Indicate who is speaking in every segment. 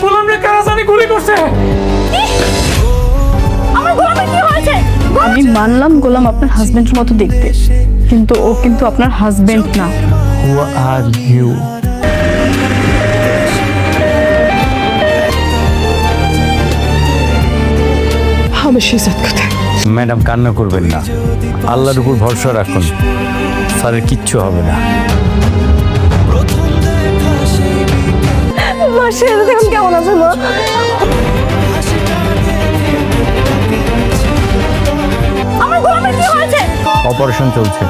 Speaker 1: গোলামরে কারা জানি গুলি করছে।
Speaker 2: আমার গোলামের কি হয়েছে? আমি মানলাম গোলাম আপনার হাজবেন্ডের মতো দেখতে, কিন্তু ও কিন্তু আপনার হাজবেন্ড না।
Speaker 1: Who are you?
Speaker 2: আমার শিজাত কোথায়?
Speaker 1: ম্যাডাম কান্না করবেন না, আল্লাহর উপর ভরসা রাখুন, স্যারের কিচ্ছু হবে না।
Speaker 2: মা শিজাত এখন কেমন আছে মা? আমার গোলামের কি হয়েছে?
Speaker 1: অপারেশন চলছে।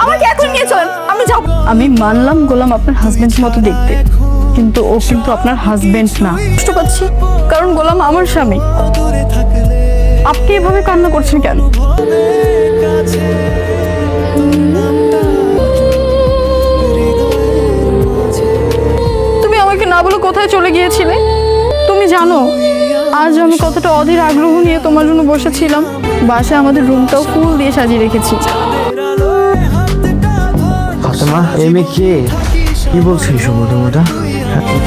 Speaker 2: আমাকে এখন নিয়ে চলেন, আমি যাব। আমি মানলাম গোলাম আপনার হাজবেন্ডের মতো দেখতে, কিন্তু ও কিন্তু আপনার হাজবেন্ড না। কষ্ট পাচ্ছি কারণ গোলাম আমার স্বামী। আপনি এভাবে কান্না করছেন কেন? তুমি আমাকে না বলে কোথায় চলে গিয়েছিলে? তুমি জানো আজ আমি কতটা অধীর আগ্রহ নিয়ে তোমার জন্য বসেছিলাম। বাসায় আমাদের রুমটাও ফুল দিয়ে সাজিয়ে রেখেছি।
Speaker 3: ফাতেমা, এই মেয়ে কে? কি বলছিস মোটা?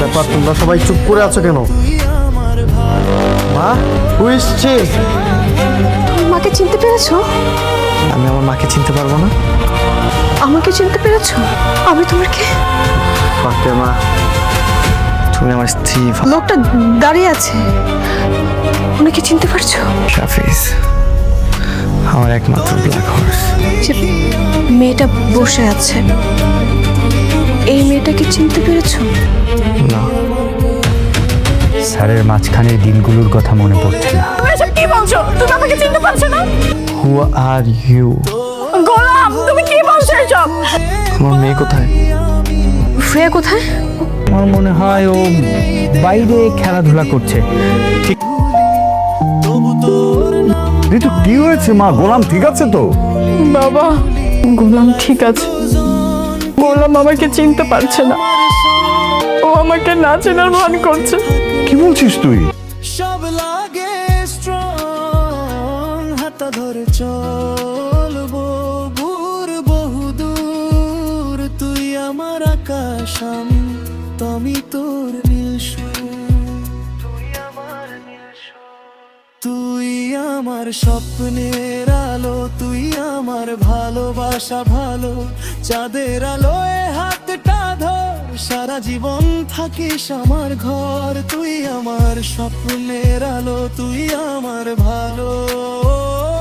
Speaker 3: ব্যাপার, তোমরা সবাই চুপ করে আছো কেন? মা, হু ইজ শি?
Speaker 2: মাকে চিনতে পেরেছো?
Speaker 3: আমি আমার মাকে চিনতে পারবো না?
Speaker 2: আমাকে চিনতে পেরেছো? আমি তোমার কে?
Speaker 3: ফাতেমা, তুমি আমার স্ত্রী।
Speaker 2: লোকটা দাঁড়িয়ে আছে, ওনাকে চিনতে পারছো?
Speaker 3: শাফিজ, আমার একমাত্র ব্ল্যাক হর্স।
Speaker 2: যে মেয়েটা বসে আছে, এই মেয়েটাকে চিনতে পেরেছো?
Speaker 3: না।
Speaker 1: স্যারের মাঝখানের দিনগুলোর কথা মনে পড়ছে না।
Speaker 2: তুমি এসব কি বলছো? তুমি আমাকে চিনতে পারছো না?
Speaker 1: Who are you?
Speaker 2: গোলাম, তুমি কি বলছো এসব?
Speaker 3: আমার মেয়ে কোথায়?
Speaker 2: ফ্রেয়া কোথায়?
Speaker 1: আমার মনে হয় ও বাইরে খেলাধুলা করছে।
Speaker 4: ঋতু কি হয়েছে মা? গোলাম ঠিক আছে তো?
Speaker 2: বাবা, গোলাম ঠিক আছে। গোলাম আমাকে চিনতে পারছে না, ও আমাকে না চেনার ভান করছে।
Speaker 4: কি বলছিস তুই?
Speaker 5: সব লাগে স্ট্রং, হাতা ধরে চলবো দূর বহুদূর। তুই আমার আকাশ, আমি তোর নীল সুর। তুই আমার স্বপ্নের আলো, তুই আমার ভালোবাসা ভালো। চাঁদের আলোয় হাতটা ধর, সারা জীবন থাকিস আমার ঘর। তুই আমার স্বপ্নের আলো, তুই আমার ভালোবাসা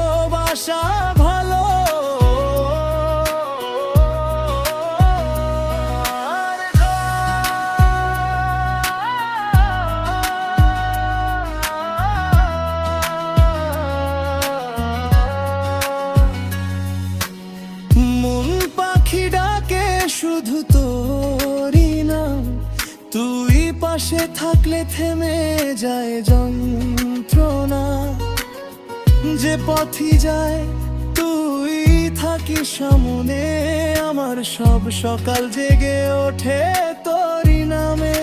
Speaker 5: ভালো। মন পাখি ডাকে শুধু তোরই নাম, তুই পাশে থাকলে থেমে যায় যন্ত্রণা। যে পথই যায় তুই থাকিস সামনে, আমার সব সকাল জেগে ওঠে তোরই নামে।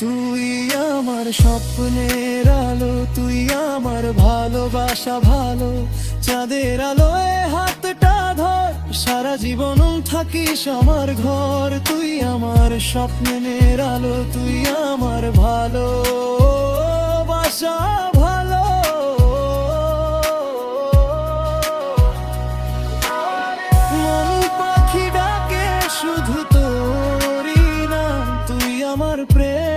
Speaker 5: তুই আমার স্বপ্নের আলো, তুই আমার ভালোবাসা ভালো। চাঁদের আলোয় হাতটা ধর, সারা জীবন থাকিস আমার ঘর। তুই আমার স্বপ্নের আলো, তুই আমার ভালোবাসা ভালো। মন পাখি ডাকে শুধু তোরই নাম, তুই আমার প্রেম।